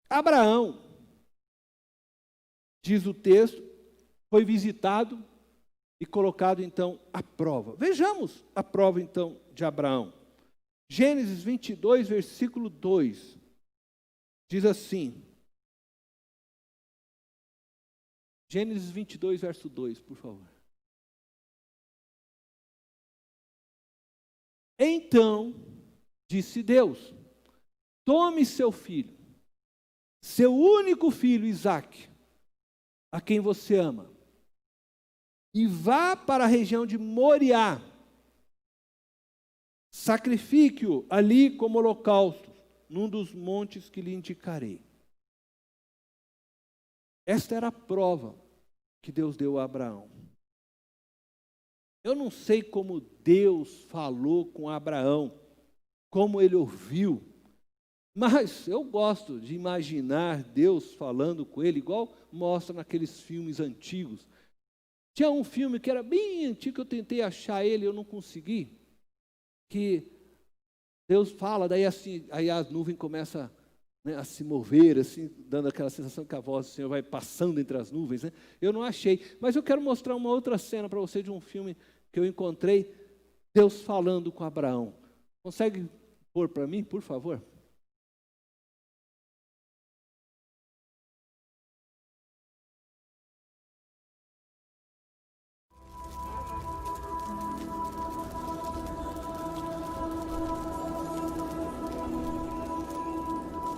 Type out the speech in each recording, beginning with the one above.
Abraão, diz o texto, foi visitado e colocado então à prova. Vejamos a prova então de Abraão. Gênesis 22, versículo 2, diz assim. Gênesis 22, verso 2, por favor. Então, disse Deus, tome seu filho, seu único filho, Isaque, a quem você ama, e vá para a região de Moriá, sacrifique-o ali como holocausto, num dos montes que lhe indicarei. Esta era a prova que Deus deu a Abraão. Eu não sei como Deus falou com Abraão, como ele ouviu, mas eu gosto de imaginar Deus falando com ele, igual mostra naqueles filmes antigos. Tinha um filme que era bem antigo, eu tentei achar ele, eu não consegui, que Deus fala, daí assim, aí as nuvens começam, né, a se mover, assim, dando aquela sensação que a voz do Senhor vai passando entre as nuvens, né? Eu não achei, mas eu quero mostrar uma outra cena para você de um filme que eu encontrei, Deus falando com Abraão. Consegue pôr para mim, por favor?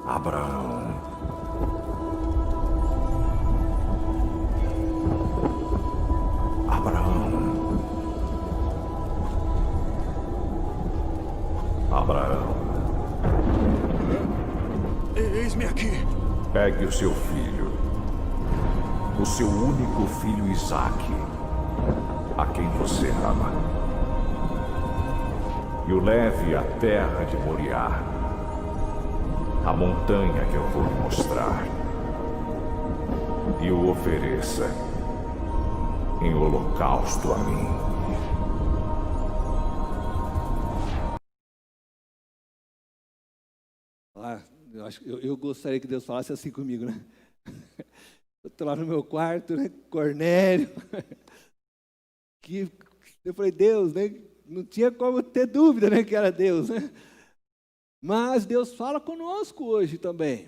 Abraão. Abraão. Abraão. Eis-me aqui. Pegue o seu filho, o seu único filho Isaque, a quem você ama, e o leve à terra de Moriá, a montanha que eu vou lhe mostrar, e o ofereça em holocausto a mim. Eu gostaria que Deus falasse assim comigo, né? Eu estou lá no meu quarto, né? Cornélio. Eu falei, Deus, né? Não tinha como ter dúvida, né, que era Deus, né? Mas Deus fala conosco hoje também.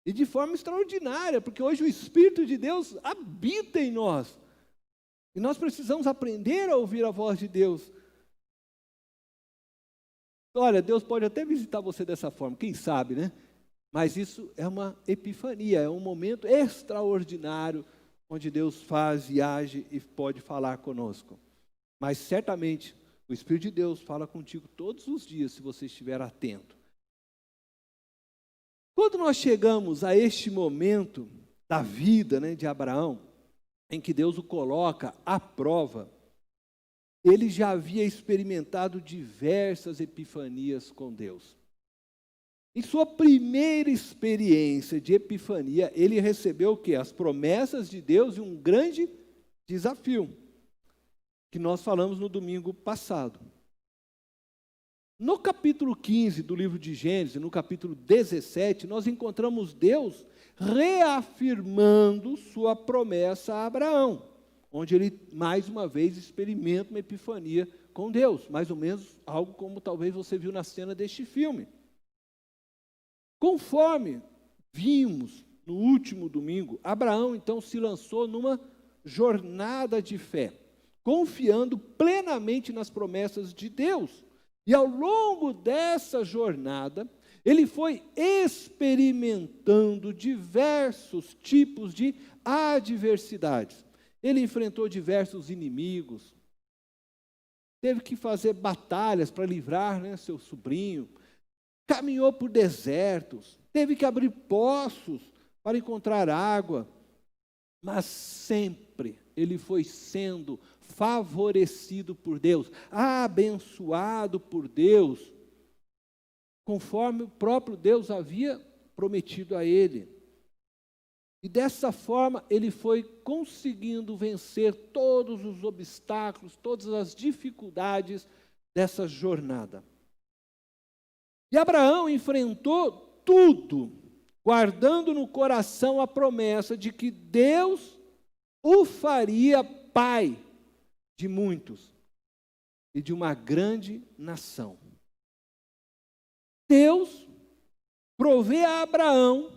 E de forma extraordinária, porque hoje o Espírito de Deus habita em nós. E nós precisamos aprender a ouvir a voz de Deus. Olha, Deus pode até visitar você dessa forma, quem sabe, né? Mas isso é uma epifania, é um momento extraordinário onde Deus faz e age e pode falar conosco. Mas certamente o Espírito de Deus fala contigo todos os dias, se você estiver atento. Quando nós chegamos a este momento da vida, né, de Abraão, em que Deus o coloca à prova, ele já havia experimentado diversas epifanias com Deus. Em sua primeira experiência de epifania, ele recebeu o quê? As promessas de Deus e um grande desafio, que nós falamos no domingo passado. No capítulo 15 do livro de Gênesis, no capítulo 17, nós encontramos Deus reafirmando sua promessa a Abraão, onde ele, mais uma vez, experimenta uma epifania com Deus, mais ou menos algo como talvez você viu na cena deste filme. Conforme vimos no último domingo, Abraão então se lançou numa jornada de fé, confiando plenamente nas promessas de Deus. E ao longo dessa jornada, ele foi experimentando diversos tipos de adversidades. Ele enfrentou diversos inimigos, teve que fazer batalhas para livrar, né, seu sobrinho, caminhou por desertos, teve que abrir poços para encontrar água, mas sempre ele foi sendo favorecido por Deus, abençoado por Deus, conforme o próprio Deus havia prometido a ele. E dessa forma ele foi conseguindo vencer todos os obstáculos, todas as dificuldades dessa jornada. E Abraão enfrentou tudo guardando no coração a promessa de que Deus o faria pai de muitos e de uma grande nação. Deus provê a Abraão,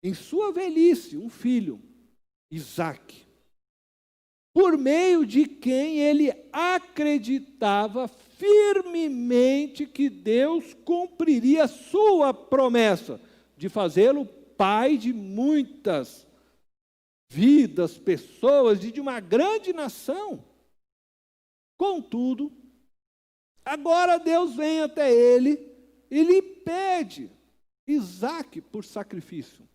em sua velhice, um filho, Isaque, por meio de quem ele acreditava firmemente que Deus cumpriria a sua promessa de fazê-lo pai de muitas vidas, pessoas, e de uma grande nação. Contudo, agora Deus vem até ele e lhe pede Isaque por sacrifício.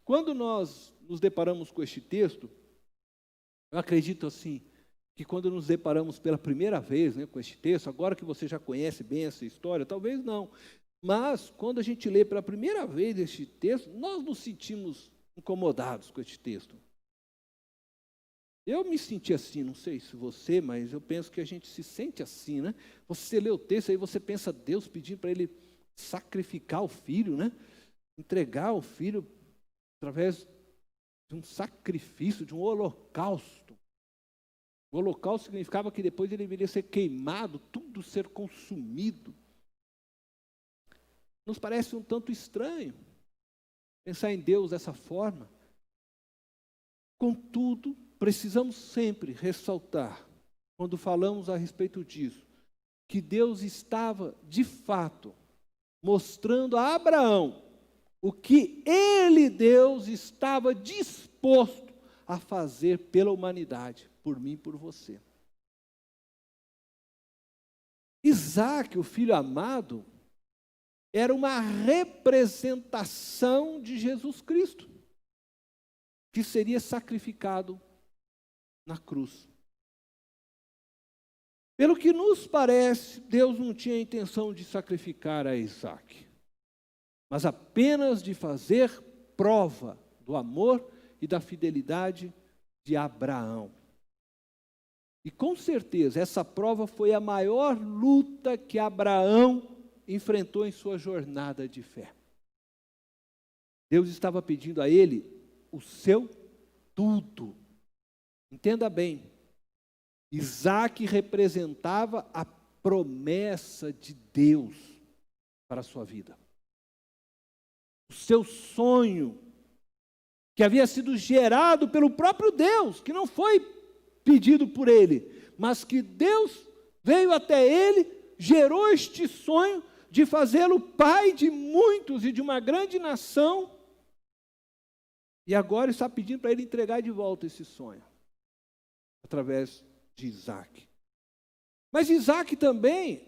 Quando nós nos deparamos com este texto, eu acredito assim, que quando nos deparamos pela primeira vez, com este texto, agora que você já conhece bem essa história, talvez não, mas quando a gente lê pela primeira vez este texto, nós nos sentimos incomodados com este texto. Eu me senti assim, não sei se você, mas eu penso que a gente se sente assim, né? Você lê o texto, aí você pensa Deus pedindo para ele sacrificar o filho, né? Entregar o filho através de um sacrifício, de um holocausto. O holocausto significava que depois ele deveria ser queimado, tudo ser consumido. Nos parece um tanto estranho pensar em Deus dessa forma. Contudo, precisamos sempre ressaltar, quando falamos a respeito disso, que Deus estava, de fato, mostrando a Abraão o que ele, Deus, estava disposto a fazer pela humanidade, por mim e por você. Isaque, o filho amado, era uma representação de Jesus Cristo, que seria sacrificado na cruz. Pelo que nos parece, Deus não tinha a intenção de sacrificar a Isaque, mas apenas de fazer prova do amor e da fidelidade de Abraão. E com certeza essa prova foi a maior luta que Abraão enfrentou em sua jornada de fé. Deus estava pedindo a ele o seu tudo. Entenda bem, Isaque representava a promessa de Deus para a sua vida. O seu sonho, que havia sido gerado pelo próprio Deus, que não foi pedido por ele, mas que Deus veio até ele, gerou este sonho de fazê-lo pai de muitos e de uma grande nação, e agora está pedindo para ele entregar de volta esse sonho, através de Isaque. Mas Isaque também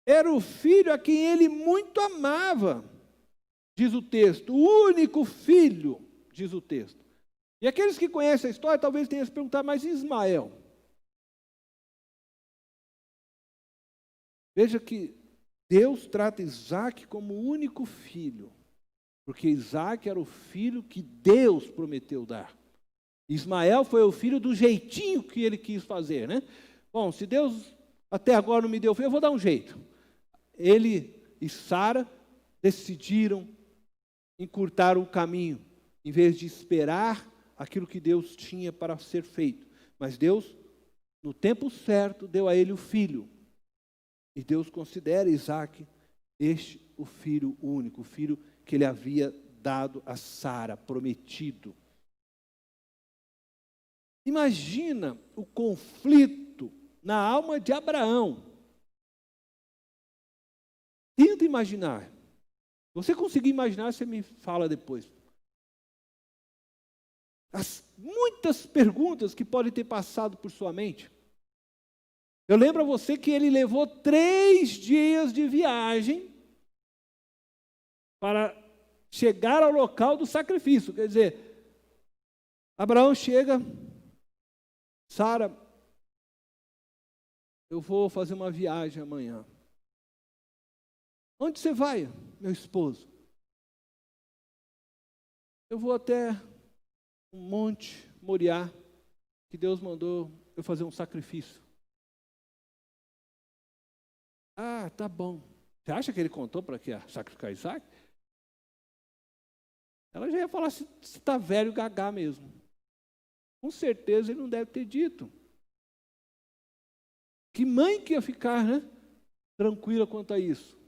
era o filho a quem ele muito amava, diz o texto, o único filho, diz o texto. E aqueles que conhecem a história talvez tenham se perguntado, mas Ismael? Veja que Deus trata Isaque como o único filho, porque Isaque era o filho que Deus prometeu dar. Ismael foi o filho do jeitinho que ele quis fazer, né? Bom, se Deus até agora não me deu filho, eu vou dar um jeito. Ele e Sara decidiram encurtar o caminho, em vez de esperar aquilo que Deus tinha para ser feito. Mas Deus, no tempo certo, deu a ele o filho. E Deus considera Isaque este o filho único, o filho que ele havia dado a Sara, prometido. Imagina o conflito na alma de Abraão. Tenta imaginar. Se você conseguir imaginar, você me fala depois. As muitas perguntas que podem ter passado por sua mente. Eu lembro a você que ele levou 3 dias de viagem para chegar ao local do sacrifício. Quer dizer, Abraão chega, Sara, eu vou fazer uma viagem amanhã. Onde você vai, meu esposo? Eu vou até um monte Moriá, que Deus mandou eu fazer um sacrifício. Ah, tá bom. Você acha que ele contou para que ia sacrificar Isaac? Ela já ia falar se está velho gagá mesmo. Com certeza ele não deve ter dito. Que mãe que ia ficar, né, tranquila quanto a isso?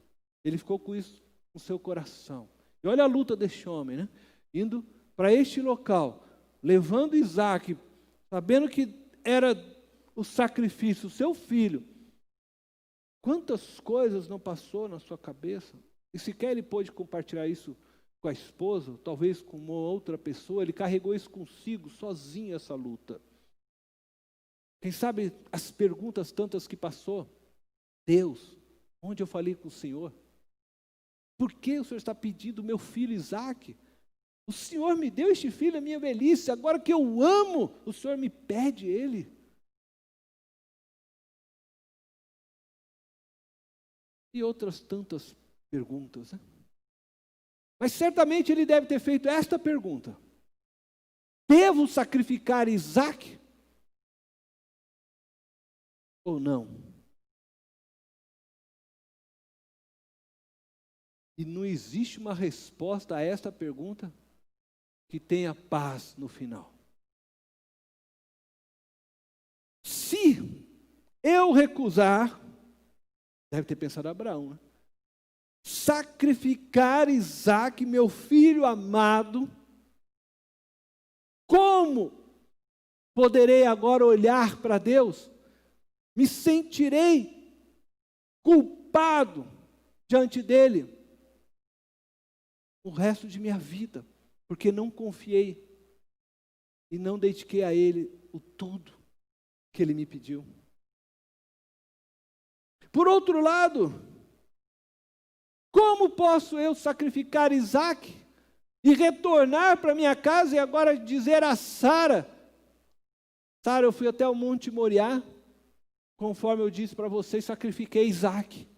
Ele ficou com isso no seu coração. E olha a luta deste homem, né? Indo para este local, levando Isaac, sabendo que era o sacrifício, o seu filho. Quantas coisas não passou na sua cabeça? E sequer ele pôde compartilhar isso com a esposa, talvez com uma outra pessoa. Ele carregou isso consigo, sozinho, essa luta. Quem sabe as perguntas tantas que passou? Deus, onde eu falei com o Senhor? Por que o Senhor está pedindo meu filho Isaac? O Senhor me deu este filho na minha velhice, agora que eu amo, o Senhor me pede ele. E outras tantas perguntas, né? Mas certamente ele deve ter feito esta pergunta: devo sacrificar Isaac ou não? E não existe uma resposta a esta pergunta que tenha paz no final. Se eu recusar, deve ter pensado Abraão, né? Sacrificar Isaac, meu filho amado, como poderei agora olhar para Deus? Me sentirei culpado diante dele o resto de minha vida, porque não confiei e não dediquei a ele o tudo que ele me pediu. Por outro lado, como posso eu sacrificar Isaac e retornar para minha casa e agora dizer a Sara: Sara, eu fui até o Monte Moriá, conforme eu disse para vocês, sacrifiquei Isaac.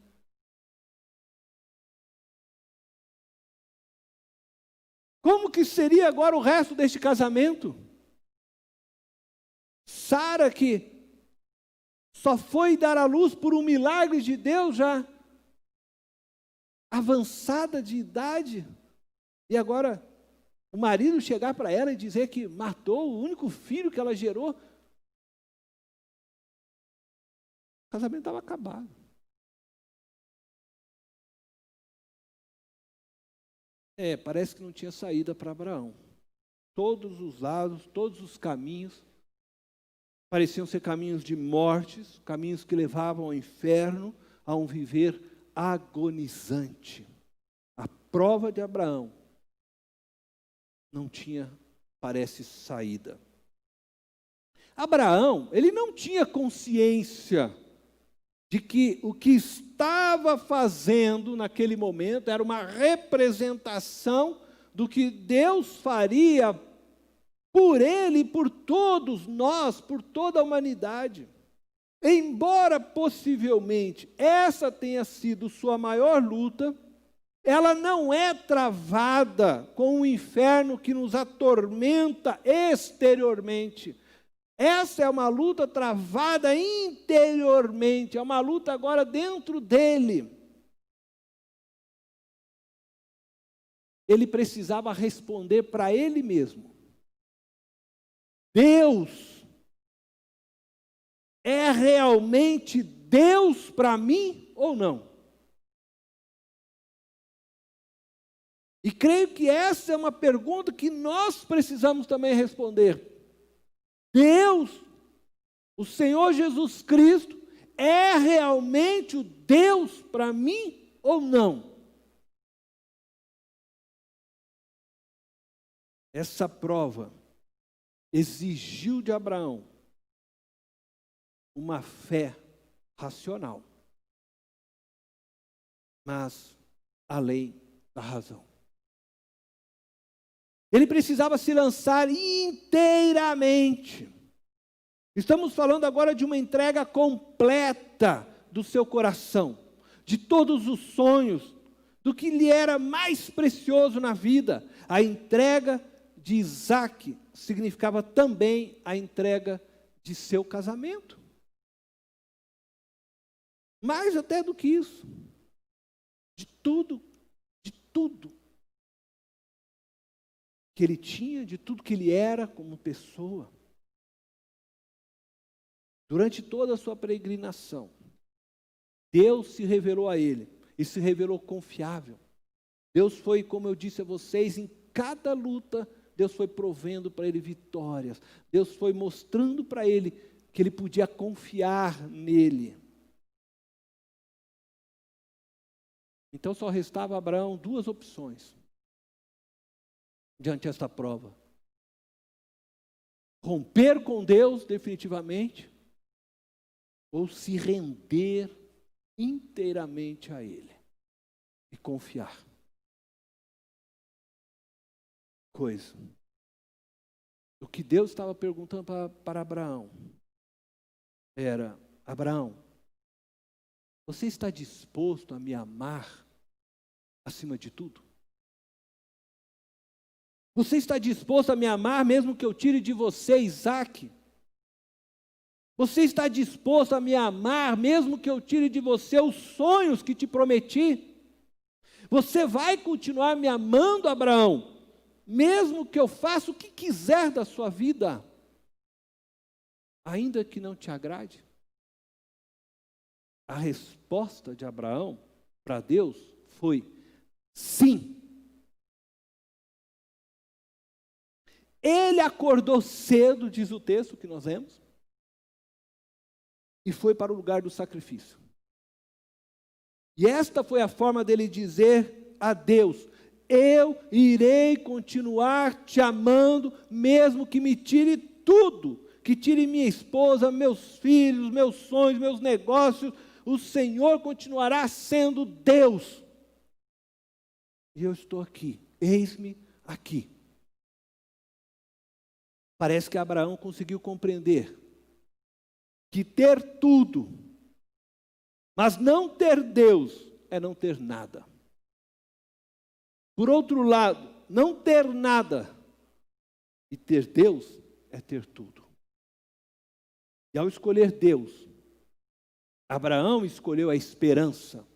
Como que seria agora o resto deste casamento? Sara, que só foi dar à luz por um milagre de Deus, já avançada de idade, e agora o marido chegar para ela e dizer que matou o único filho que ela gerou. O casamento estava acabado. Parece que não tinha saída para Abraão. Todos os lados, todos os caminhos pareciam ser caminhos de mortes, caminhos que levavam ao inferno, a um viver agonizante. A prova de Abraão não tinha, parece, saída. Abraão, ele não tinha consciência de que o que estava fazendo naquele momento era uma representação do que Deus faria por ele e por todos nós, por toda a humanidade. Embora possivelmente essa tenha sido sua maior luta, ela não é travada com o inferno que nos atormenta exteriormente. Essa é uma luta travada interiormente, é uma luta agora dentro dele. Ele precisava responder para ele mesmo: Deus é realmente Deus para mim ou não? E creio que essa é uma pergunta que nós precisamos também responder. Deus, o Senhor Jesus Cristo, é realmente o Deus para mim ou não? Essa prova exigiu de Abraão uma fé racional, mas além da razão. Ele precisava se lançar inteiramente. Estamos falando agora de uma entrega completa do seu coração, de todos os sonhos, do que lhe era mais precioso na vida. A entrega de Isaac significava também a entrega de seu casamento. Mais até do que isso. tudo que ele tinha, de tudo que ele era como pessoa. Durante toda a sua peregrinação, Deus se revelou a ele e se revelou confiável. Deus foi, como eu disse a vocês, em cada luta, Deus foi provendo para ele vitórias. Deus foi mostrando para ele que ele podia confiar nele. Então só restava a Abraão duas opções diante desta prova: romper com Deus definitivamente, ou se render inteiramente a Ele e confiar. O que Deus estava perguntando para Abraão era: Abraão, você está disposto a me amar acima de tudo? Você está disposto a me amar mesmo que eu tire de você Isaque? Você está disposto a me amar mesmo que eu tire de você os sonhos que te prometi? Você vai continuar me amando, Abraão, mesmo que eu faça o que quiser da sua vida, ainda que não te agrade? A resposta de Abraão para Deus foi sim. Ele acordou cedo, diz o texto que nós lemos, e foi para o lugar do sacrifício. E esta foi a forma dele dizer a Deus: eu irei continuar te amando, mesmo que me tire tudo, que tire minha esposa, meus filhos, meus sonhos, meus negócios, o Senhor continuará sendo Deus. E eu estou aqui, eis-me aqui. Parece que Abraão conseguiu compreender que ter tudo, mas não ter Deus, é não ter nada. Por outro lado, não ter nada e ter Deus é ter tudo. E ao escolher Deus, Abraão escolheu a esperança.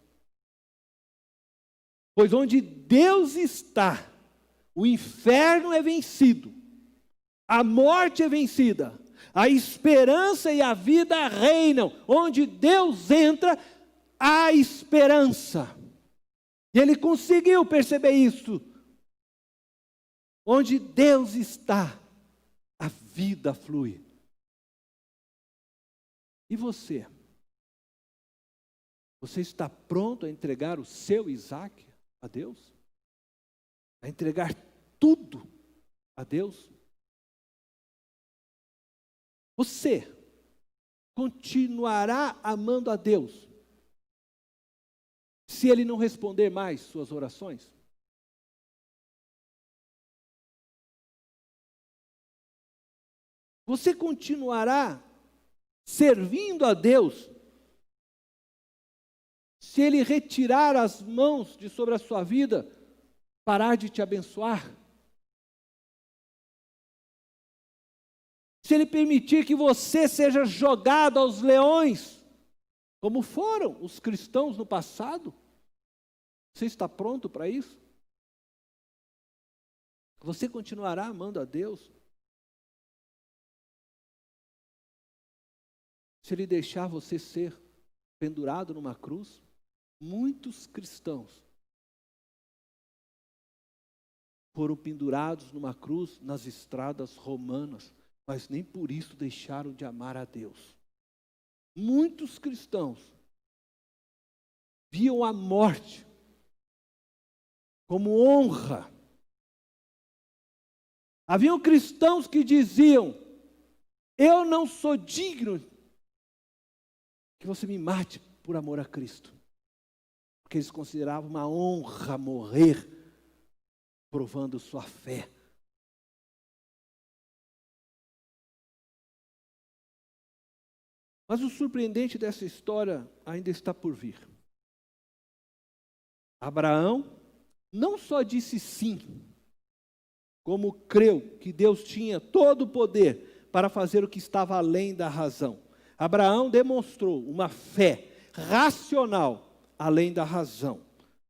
Pois onde Deus está, o inferno é vencido, a morte é vencida, a esperança e a vida reinam. Onde Deus entra, há esperança. E ele conseguiu perceber isso. Onde Deus está, a vida flui. E você? Você está pronto a entregar o seu Isaque a Deus? A entregar tudo a Deus? Você continuará amando a Deus se Ele não responder mais suas orações? Você continuará servindo a Deus se Ele retirar as mãos de sobre a sua vida, parar de te abençoar? Se Ele permitir que você seja jogado aos leões, como foram os cristãos no passado, você está pronto para isso? Você continuará amando a Deus? Se Ele deixar você ser pendurado numa cruz? Muitos cristãos foram pendurados numa cruz nas estradas romanas, mas nem por isso deixaram de amar a Deus. Muitos cristãos viam a morte como honra. Haviam cristãos que diziam: eu não sou digno que você me mate por amor a Cristo. Porque eles consideravam uma honra morrer provando sua fé. Mas o surpreendente dessa história ainda está por vir. Abraão não só disse sim, como creu que Deus tinha todo o poder para fazer o que estava além da razão. Abraão demonstrou uma fé racional além da razão.